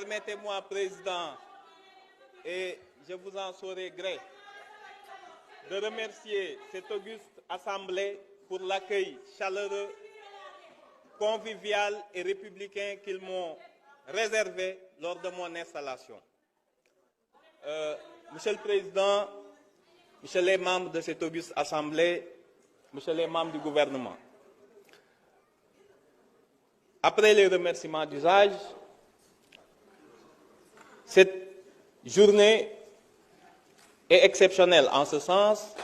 Permettez-moi, Président, et je vous en saurai gré, de remercier cette auguste Assemblée pour l'accueil chaleureux, convivial et républicain qu'ils m'ont réservé lors de mon installation. Monsieur le Président, Monsieur les membres de cette auguste Assemblée, Monsieur les membres du gouvernement, après les remerciements d'usage, cette journée est exceptionnelle en ce sens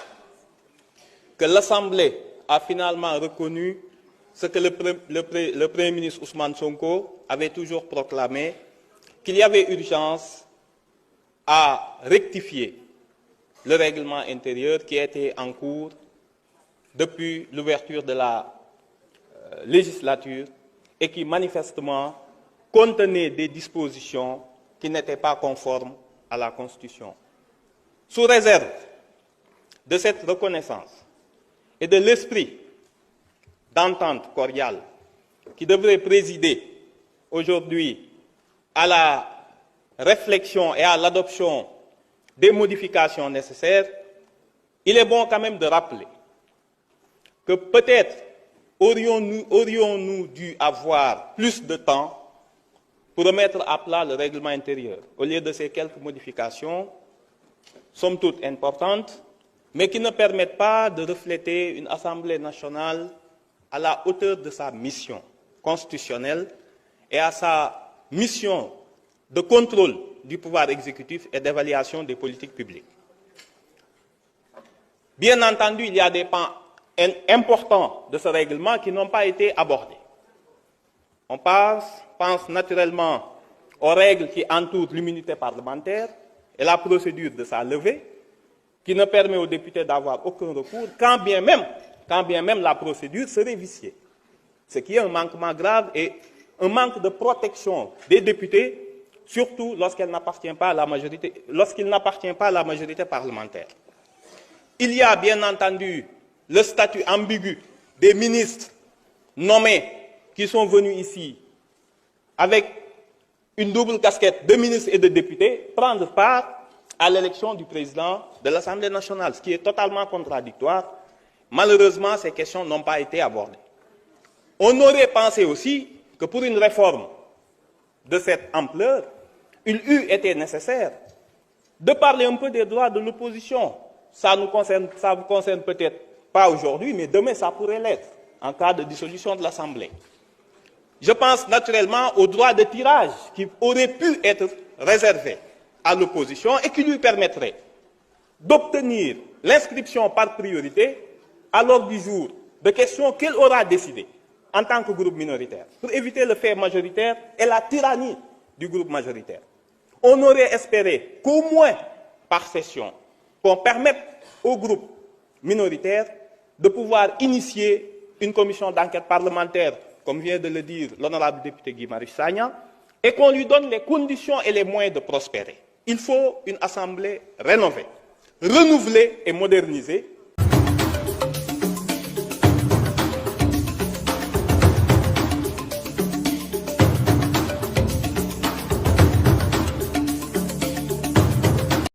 que l'Assemblée a finalement reconnu ce que le Premier ministre Ousmane Sonko avait toujours proclamé, qu'il y avait urgence à rectifier le règlement intérieur qui était en cours depuis l'ouverture de la législature et qui manifestement contenait des dispositions qui n'étaient pas conformes à la Constitution. Sous réserve de cette reconnaissance et de l'esprit d'entente cordiale qui devrait présider aujourd'hui à la réflexion et à l'adoption des modifications nécessaires, il est bon quand même de rappeler que peut-être aurions-nous dû avoir plus de temps pour remettre à plat le règlement intérieur, au lieu de ces quelques modifications, somme toute importantes, mais qui ne permettent pas de refléter une Assemblée nationale à la hauteur de sa mission constitutionnelle et à sa mission de contrôle du pouvoir exécutif et d'évaluation des politiques publiques. Bien entendu, il y a des pans importants de ce règlement qui n'ont pas été abordés. On pense naturellement aux règles qui entourent l'immunité parlementaire et la procédure de sa levée, qui ne permet aux députés d'avoir aucun recours, quand bien même la procédure serait viciée. Ce qui est un manquement grave et un manque de protection des députés, surtout lorsqu'il n'appartient pas à la majorité parlementaire. Il y a bien entendu le statut ambigu des ministres nommés qui sont venus ici avec une double casquette de ministres et de députés prendre part à l'élection du président de l'Assemblée nationale, ce qui est totalement contradictoire. Malheureusement, ces questions n'ont pas été abordées. On aurait pensé aussi que pour une réforme de cette ampleur, il eût été nécessaire de parler un peu des droits de l'opposition. Ça vous concerne peut-être pas aujourd'hui, mais demain ça pourrait l'être, en cas de dissolution de l'Assemblée. Je pense naturellement aux droits de tirage qui auraient pu être réservés à l'opposition et qui lui permettraient d'obtenir l'inscription par priorité à l'ordre du jour de questions qu'elle aura décidées en tant que groupe minoritaire, pour éviter le fait majoritaire et la tyrannie du groupe majoritaire. On aurait espéré qu'au moins par session, qu'on permette au groupe minoritaire de pouvoir initier une commission d'enquête parlementaire, comme vient de le dire l'honorable député Guy Marius Sagna, et qu'on lui donne les conditions et les moyens de prospérer. Il faut une assemblée rénovée, renouvelée et modernisée,